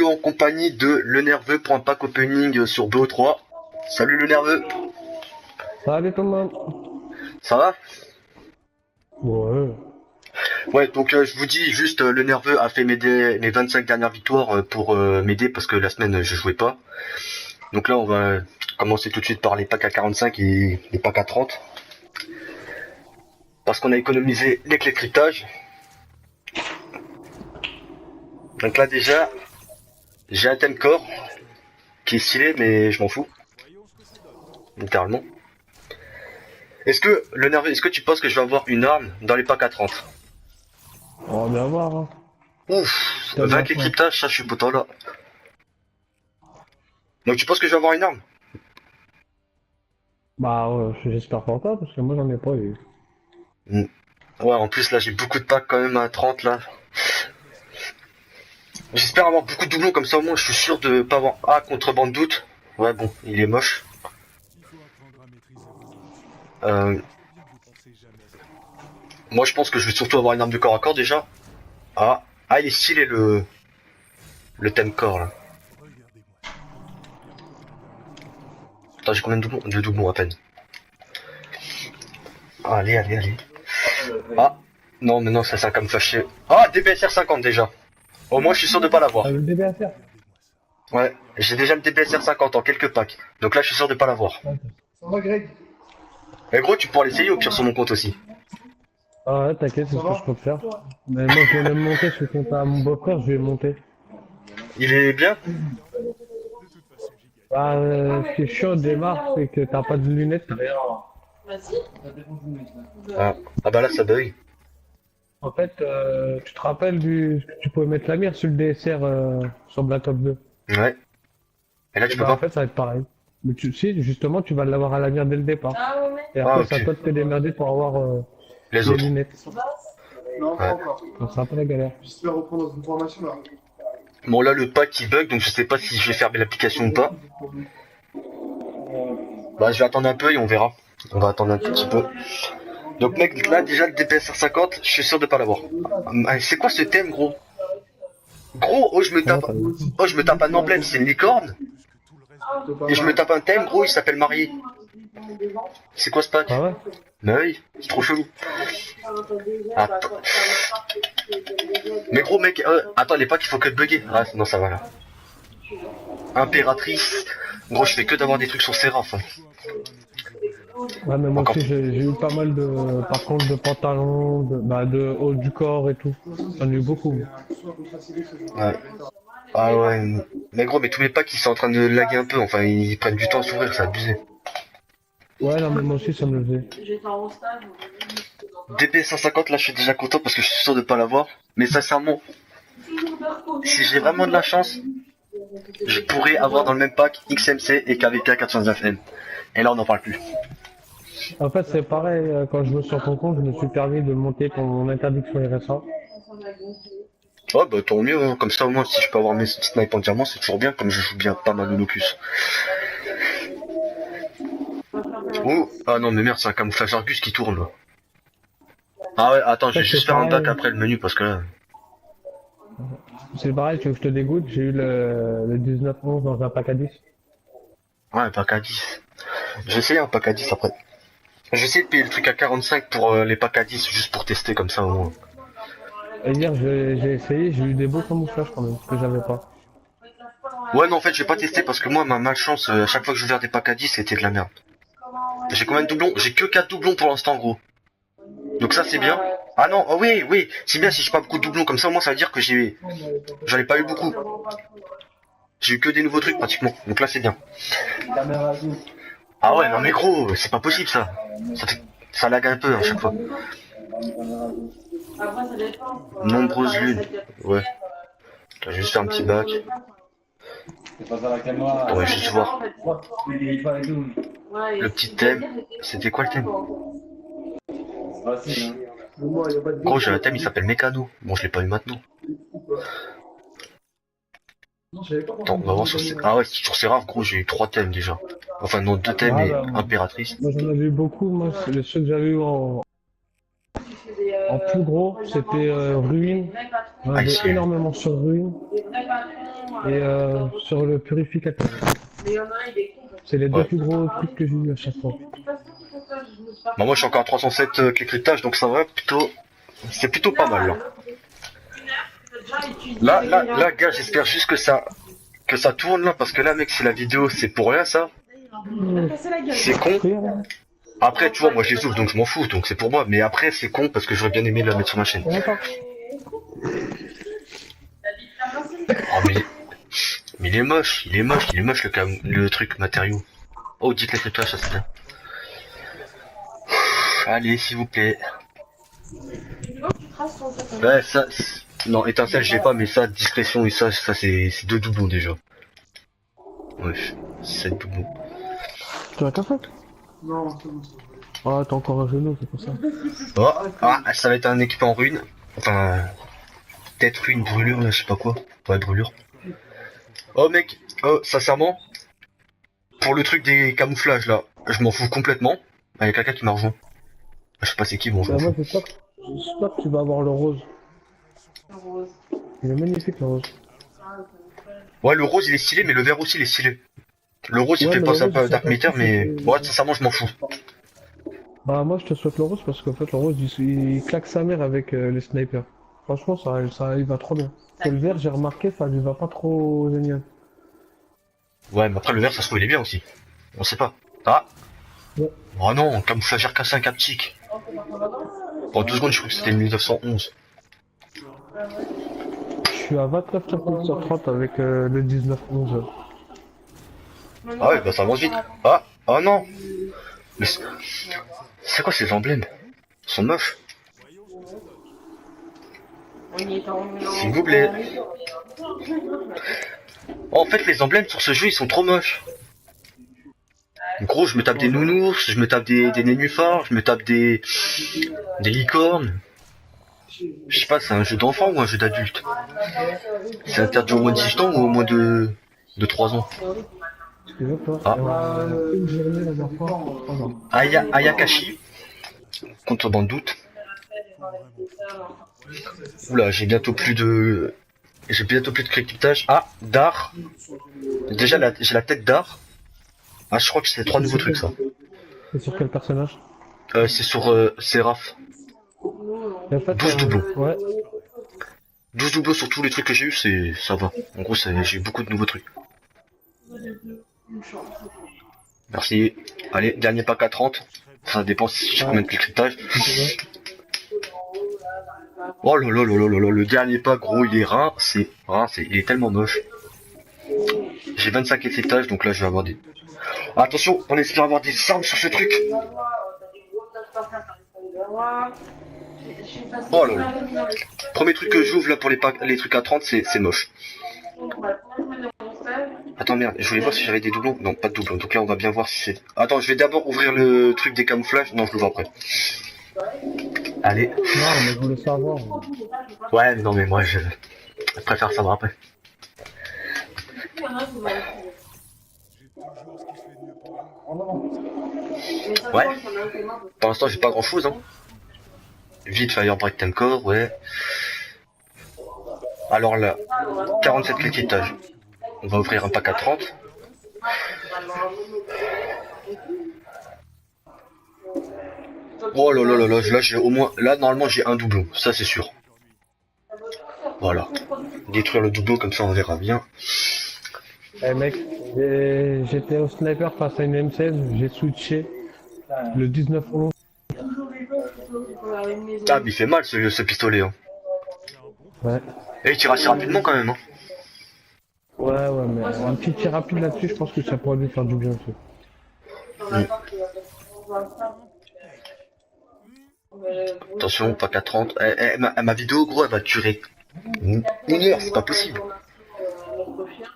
suis en compagnie de Le Nerveux pour un pack opening sur BO3. Salut Le Nerveux, Salut tout le monde. ça va? Ouais. Ouais, donc je vous dis juste, Le Nerveux a fait mes 25 dernières victoires pour m'aider parce que la semaine je jouais pas. Donc là on va commencer tout de suite par les packs à 45 et les packs à 30. Parce qu'on a économisé les clés de cryptage. Donc là déjà, j'ai un thème corps qui est stylé mais je m'en fous, littéralement. Le Nerveux, est-ce que tu penses que je vais avoir une arme dans les packs à 30? On va bien voir. Hein. Ouf, T'as 20 bien clés de fait. cryptage, ça je suis potent là. Donc tu penses que je vais avoir une arme? Bah ouais, j'espère pour toi parce que moi j'en ai pas eu. Hmm. Ouais, en plus là j'ai beaucoup de packs quand même à 30 là. J'espère avoir beaucoup de doublons comme ça au moins je suis sûr de pas avoir A contrebande doute. Ouais bon, il est moche. Euh, Moi je pense que je vais surtout avoir une arme de corps à corps déjà. Ah il est stylé le thème corps là. Attends, j'ai combien de doublons à peine. Ah, allez. Ah, non mais non, ça c'est un camouflage. Ah, DPSR 50 déjà. Au moins je suis sûr de pas l'avoir. T'as vu le DBSR? Ouais, j'ai déjà le DPSR 50 en quelques packs. Donc là je suis sûr de pas l'avoir. Ça va, Greg? Mais gros, tu pourras l'essayer au pire sur mon compte aussi. Ah ouais, t'inquiète, c'est Ça ce que je va? peux te faire. Mais moi je vais même monter ce compte à mon beau-frère, je vais monter. Il est bien? Bah, ce qui est chiant au démarre, c'est que t'as pas de lunettes, t'as rien. Ah, ah bah là ça bug. En fait, tu te rappelles que tu pouvais mettre la mire sur le DSR sur Black Ops 2. Ouais. Et là Et tu peux bah en pas? fait ça va être pareil. Mais tu sais, justement, tu vas l'avoir à la mire dès le départ. Et Ah après, ok. ça toi de te démerder pour avoir Les les autres. lunettes. Non, Ouais. pas encore. Donc c'est un peu la galère. J'espère reprendre dans une formation là. Bon là le pack il bug donc je sais pas si je vais fermer l'application ou pas. Bah je vais attendre un peu et on verra. On va attendre un tout petit peu. Donc mec là déjà le DPSR 50 je suis sûr de pas l'avoir. Ah, c'est quoi ce thème gros? Gros Comment t'as vu? oh je me tape un emblème c'est une licorne C'est pas et je me mal. tape un thème gros il s'appelle marié. C'est quoi ce pack? Ah ouais? Bah oui, c'est trop chelou. Attends. Mais gros mec, attends les packs il faut que de bugger. Ah non ça va là. Impératrice. Gros je fais que d'avoir des trucs sur Séraph. Hein. Ouais, mais moi Encore. aussi j'ai eu pas mal de, par contre, de pantalons, de haut du corps et tout. J'en ai eu beaucoup. Ouais. Ah ouais. Mais gros mais tous mes packs ils sont en train de laguer un peu. Enfin ils prennent du temps à s'ouvrir, c'est abusé. Ouais, non, mais moi aussi ça me le faisait. DP 150 là je suis déjà content parce que je suis sûr de pas l'avoir. Mais sincèrement, si j'ai vraiment de la chance, je pourrais avoir dans le même pack XMC et KVK 409M. Et là on n'en parle plus. En fait, c'est pareil, quand je me suis sur ton compte, je me suis permis de monter ton interdiction RSA. Oh bah tant mieux, hein. Comme ça au moins si je peux avoir mes snipes en diamant c'est toujours bien comme je joue bien pas mal au locus. Oh, ah non mais merde c'est un camouflage Argus qui tourne là. Ah ouais attends je Ça, vais juste c'est faire un back pareil. après le menu parce que là... C'est pareil, tu veux que je te dégoûte, j'ai eu le 19-11 dans un pack à 10. Ouais un pack à 10. J'ai essayé un pack à 10 après. J'ai essayé de payer le truc à 45 pour les packs à 10 juste pour tester comme ça au moins. Et hier, j'ai essayé, j'ai eu des beaux camouflages quand même, que j'avais pas. Ouais non en fait j'ai pas testé parce que moi ma malchance à chaque fois que je ouvert des packs à 10 c'était de la merde. J'ai combien de doublons? J'ai que 4 doublons pour l'instant gros. Donc ça c'est bien. Ah non, oh oui, c'est bien si j'ai pas beaucoup de doublons comme ça au moins ça veut dire que j'en ai pas eu beaucoup. J'ai eu que des nouveaux trucs pratiquement. Donc là c'est bien. Ah ouais non mais gros, c'est pas possible ça. Ça lag un peu à chaque fois. Nombreuses lunes. Ouais. Je vais juste faire un petit bac. On va juste voir. Le petit thème. C'était quoi le thème? Moi, y a pas de Gros j'ai un thème il s'appelle Mécano. Bon je l'ai pas eu maintenant. Non, je savais pas Attends, on va voir sur Ah ouais sur Seraph gros j'ai eu 3 thèmes déjà. Enfin non 2 thèmes Ah, et bah, impératrice. moi j'en avais eu beaucoup, moi, les ceux que j'avais eu en plus gros, c'était Ruine. J'en Ah avais ici. énormément sur Ruine. et sur le purificateur. C'est les deux Ouais. plus gros trucs que j'ai eu à chaque fois. Bah, moi je suis encore à 307 clés cryptage, donc ça va plutôt. C'est plutôt pas mal là. Là, gars, j'espère juste que ça tourne là, parce que là, mec, si la vidéo c'est pour rien, ça, c'est con. Frère, Après, tu vois, moi je les ouvre donc je m'en fous, donc c'est pour moi. Mais après, c'est con parce que j'aurais bien aimé la mettre sur ma chaîne. attends. Oh, mais il est moche, le truc matériau. Oh, dites les cryptages, ça c'est bien. Allez, s'il vous plaît. Ouais, ça. Non, étincelle, j'ai pas, mais ça, discrétion et ça c'est deux doublons déjà. Ouais, 7 doublons. Tu as qu'à faire? Non, c'est bon, c'est bon. Ah, t'as encore un genou, c'est pour ça. Oh, ah, ça va être un équipement en ruine. Enfin, peut-être une brûlure, là, je sais pas quoi. Ouais, brûlure. Oh, mec, oh, sincèrement, pour le truc des camouflages, là, je m'en fous complètement. Il y a quelqu'un qui m'a rejoint. Je sais pas c'est qui, bon, je Bah, m'en moi, fous. j'espère que tu vas avoir le rose. Il est magnifique, le rose. Ouais, le rose, il est stylé, mais le vert aussi, il est stylé. Le rose, il Ouais, fait mais penser le un rose, peu à ça Dark fait Matter, plus, mais c'est- ouais, sincèrement, je m'en fous. Bah, moi, je te souhaite le rose parce qu'en fait, le rose, il claque sa mère avec les snipers. Franchement, ça, il va trop bien. Que le vert, j'ai remarqué, ça lui va pas trop génial. Ouais, mais après, le vert, ça se trouve, il est bien aussi. On sait pas. Ah! Ouais. Oh non, camouflage RK5 haptique. Pendant 2 secondes, je crois que c'était le 1911. Je suis à 29,50 sur 30 avec le 19-11. Ah ouais, bah ça avance vite. Ah! Oh non! Mais c'est quoi ces emblèmes? Ils sont moches. S'il vous plaît. Oh, en fait, les emblèmes sur ce jeu, ils sont trop moches. Gros, je me tape des nounours, je me tape des nénuphars, je me tape des licornes. Je sais pas, c'est un jeu d'enfant ou un jeu d'adulte? C'est interdit au moins de 18 ans ou au moins de 3 ans? Excusez-moi, toi. Ah. Une journée la dernière fois. Oh non. Ayakashi. Contrebande doute. Oula, j'ai bientôt plus de cryptage. Ah, d'art. Déjà, j'ai la tête d'art. Ah, je crois que c'est 3 nouveaux trucs, ça. C'est sur quel personnage? C'est sur Seraph. Et en fait, 12 doublons. Ouais. 12 doublons sur tous les trucs que j'ai eu, ça va. En gros, j'ai eu beaucoup de nouveaux trucs. Merci. Allez, dernier pack à 30. Ça dépend si j'ai combien de cryptage. Oh là là là là là là, le dernier pack, gros, il est il est tellement moche. J'ai 25 cryptages, donc là, je vais avoir des... Attention, on espère avoir des armes sur ce truc. Oh là là. Premier truc que j'ouvre là pour les trucs à 30, c'est moche. Attends, merde, je voulais voir si j'avais des doublons. Non, pas de doublons. Donc là, on va bien voir si c'est... Attends, je vais d'abord ouvrir le truc des camouflages. Non, je l'ouvre après. Allez. Non, mais je voulais savoir. Ouais, non, mais moi, je préfère savoir après. Ouais. Pour l'instant, j'ai pas grand chose, hein. Vite, Firebreak Temcore, ouais. Alors là, 47 cryptages. On va ouvrir un pack à 30. Oh là là là là, là j'ai au moins... Là, normalement, j'ai un doublon, ça c'est sûr. Voilà. Détruire le doublon, comme ça on verra bien. Eh mec, j'étais au sniper face à une M16, j'ai switché le 19-11. Ah, mais il fait mal ce pistolet, hein. Ouais. Et il tire assez rapidement quand même, hein. Ouais, mais un petit tir rapide là-dessus, je pense que ça pourrait lui faire du bien aussi. Attention, pack à 30. Ma vidéo, gros, elle va durer une heure, c'est pas possible.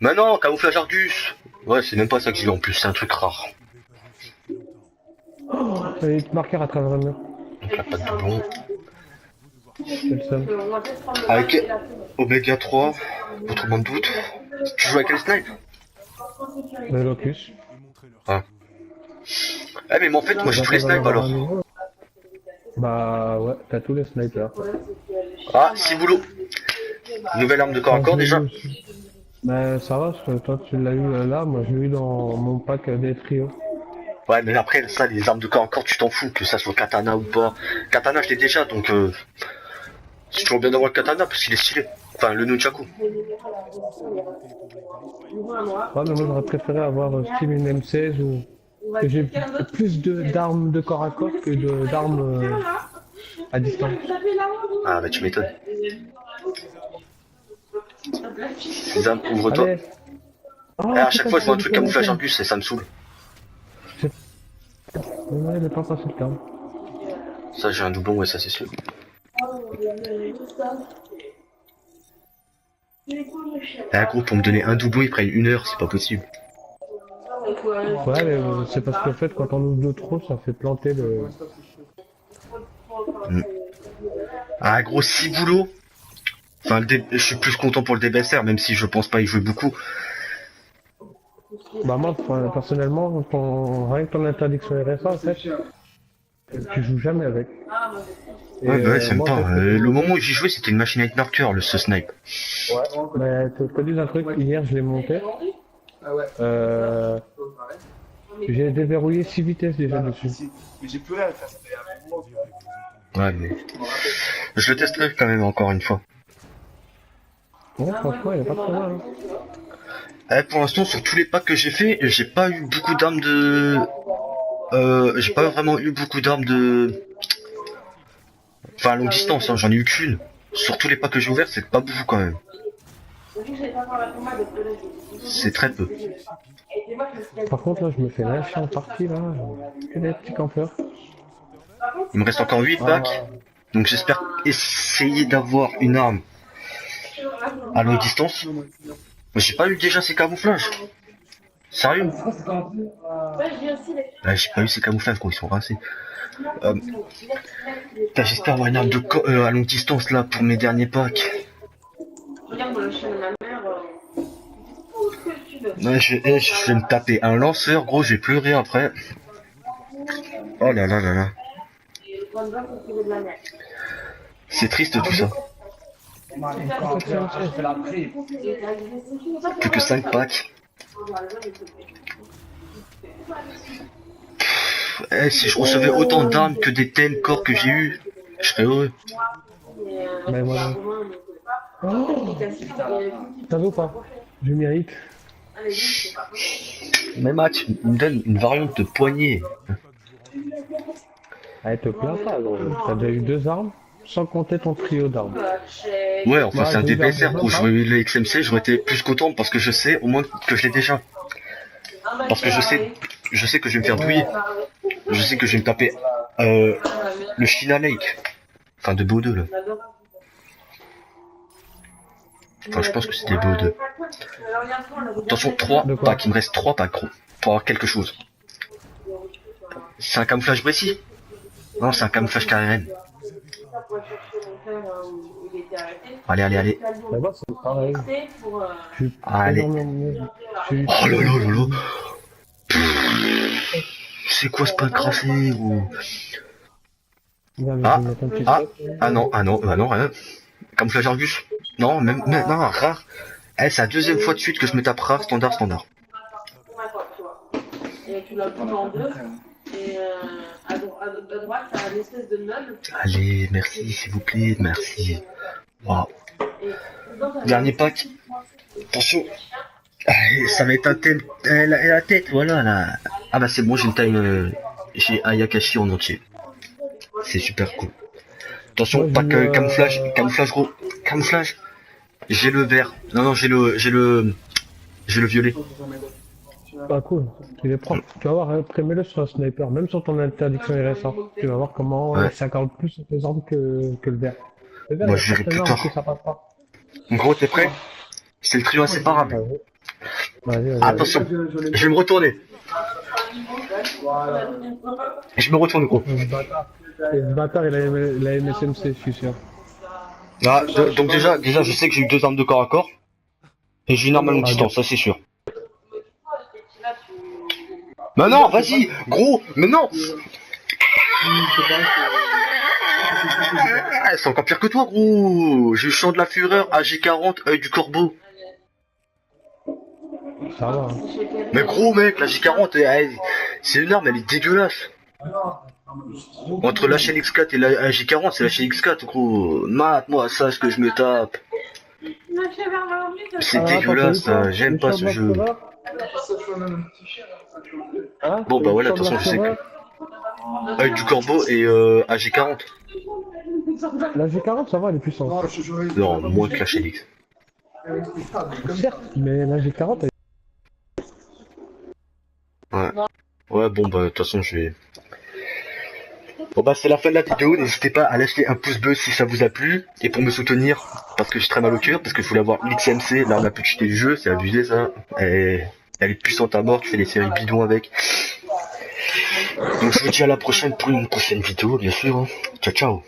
Mais non, camouflage Argus. Ouais, c'est même pas ça que j'ai en plus, c'est un truc rare. Et marqueur à travers le mur. Donc là, pas de doublon. C'est le seul. Avec Omega 3, autrement de doute. Tu joues avec quel snipe? Le locus. Ah. Eh mais moi, en fait, moi j'ai tous les snipes alors. Bah ouais, t'as tous les snipers. Ah, Ciboulot. Nouvelle arme de corps à corps déjà. Mais ça va, parce que toi tu l'as eu là, moi je l'ai eu dans mon pack des trios. Ouais, mais après, ça, les armes de corps encore, tu t'en fous, que ça soit katana ou pas. Katana, je l'ai déjà, donc c'est toujours bien d'avoir le katana parce qu'il est stylé. Enfin, le nunchaku. Ouais, mais moi j'aurais préféré avoir style une M16 ou que j'ai plus d'armes de corps à corps que d'armes à distance. Ah, bah tu m'étonnes. Zam, ouvre-toi. Allez. Eh, Ah, à chaque putain, fois, je vois un j'ai truc fait la camouflage scène. Argus et ça me saoule. Ouais, il est pas passé le temps. Ça, j'ai un doublon, ouais, ça c'est sûr. Eh, gros, pour me donner un doublon, ils prennent 1 heure, c'est pas possible. Ouais, mais c'est parce qu'en fait, quand on ouvre trop, ça fait planter le. Ah, gros, 6 boulots. Enfin, je suis plus content pour le DBSR, même si je pense pas y jouer beaucoup. Bah, moi, personnellement, rien que ton interdiction RSA, en fait, tu joues jamais avec. Et Ouais, bah ouais, j'aime moi, en pas. fait, Le moment où j'y jouais, c'était une machine avec marqueur, ce snipe. mais te dis un truc, hier, je l'ai monté. Euh, j'ai déverrouillé 6 vitesses déjà dessus. Mais j'ai plus rien à faire, ça fait un moment. Ouais, mais je le testerai quand même encore une fois. Ouais, franchement, il est pas trop mal. Hein. Eh, pour l'instant, sur tous les packs que j'ai fait, j'ai pas eu beaucoup d'armes de... j'ai pas vraiment eu beaucoup d'armes de... Enfin, à longue distance, hein, j'en ai eu qu'une. Sur tous les packs que j'ai ouverts, c'est pas beaucoup quand même. C'est très peu. Par contre, là, je me fais lâcher en partie, là. Que des petits campeurs. Il me reste encore 8 packs. Donc j'espère essayer d'avoir une arme à longue distance. Mais j'ai pas eu déjà ces camouflages. Sérieux? J'ai pas eu ces camouflages, gros, ils sont rincés. J'espère avoir une arme à longue distance là pour mes derniers packs. Ouais, je vais me taper un lanceur, gros, je vais pleurer après. Oh là là là là. C'est triste tout ça. Plus que 5 packs. Si je recevais autant d'armes que des thèmes corps que j'ai eu, je serais heureux. Mais voilà. Oh, t'as vu ou pas? Je mérite. Mais Max, il me donne une variante de poignée. Elle te plaint pas, gros. T'as déjà eu 2 armes, sans compter ton trio d'armes. Ouais, enfin Bah, c'est un j'ai eu DPSR, l'arme gros. de J'aurais eu le XMC, j'aurais été plus content parce que je sais au moins que je l'ai déjà. Parce que je sais que je vais me faire douiller. Je sais que je vais me taper le China Lake. Enfin de BO2 là. Enfin je pense que c'était BO2. Attention, 3 packs, il me reste 3 packs gros. Pour avoir quelque chose. C'est un camouflage précis? Non, c'est un camouflage KRN. Allez, allez, allez. Là-bas, c'est pareil. Allez. Oh là là là là. C'est quoi ce pack crassé gros? Ah non, bah non, rien. Camouflage Argus. Non, non, rare. Eh, c'est la deuxième fois de suite que je me tape rare, standard. Allez, merci, s'il vous plaît, merci. Wow. Dernier pack. Attention. Allez, ça va être un thème. La tête, voilà là. Ah bah c'est bon, j'ai une time. J'ai Ayakashi en entier. C'est super cool. Attention, pack camouflage gros. Camouflage. J'ai le vert. Non, j'ai le violet. Pas cool. Il est propre. Tu vas voir, après mets-le sur un sniper, même sur ton interdiction RSA. Tu vas voir comment ça accorde plus à tes armes que le vert. Le vert, moi je verrai plus tard. ça passe pas. En gros, t'es prêt? C'est le trio inséparable. Vas-y. Attention, je vais me retourner. Je me retourne gros. Ce bâtard, il a MSMC, je suis sûr. Ah, donc déjà, je sais que j'ai eu 2 armes de corps à corps. Et j'ai une arme à longue distance, ça c'est sûr. Mais non, vas-y, gros, mais non. C'est encore pire que toi, gros. J'ai eu Chant de la Fureur, AG40, œil du corbeau. Ça va. Hein. Mais gros mec, la J40, c'est une arme, elle est dégueulasse. Entre la chaîne X4 et la J40, c'est la chaîne X4 gros. Mate-moi ça, ce que je me tape. C'est Ah, dégueulasse, t'as vu quoi j'aime Le pas champ ce de jeu. la Hein Bon bah Le voilà, de champ toute façon je sais que... Fureur Avec du corbeau et AG40. La G40, ça va, elle est puissante. Non, moins que la chaîne X. Certes, mais la G40, elle... Ouais. Ouais, bon bah de toute façon je vais... Bon bah c'est la fin de la vidéo, n'hésitez pas à lâcher un pouce bleu si ça vous a plu, et pour me soutenir, parce que j'ai très mal au cœur, parce que je voulais avoir l'XMC, l'arme la plus cheatée du jeu, c'est abusé ça, et elle est puissante à mort, tu fais des séries bidons avec. Donc je vous dis à la prochaine pour une prochaine vidéo bien sûr, hein. Ciao ciao.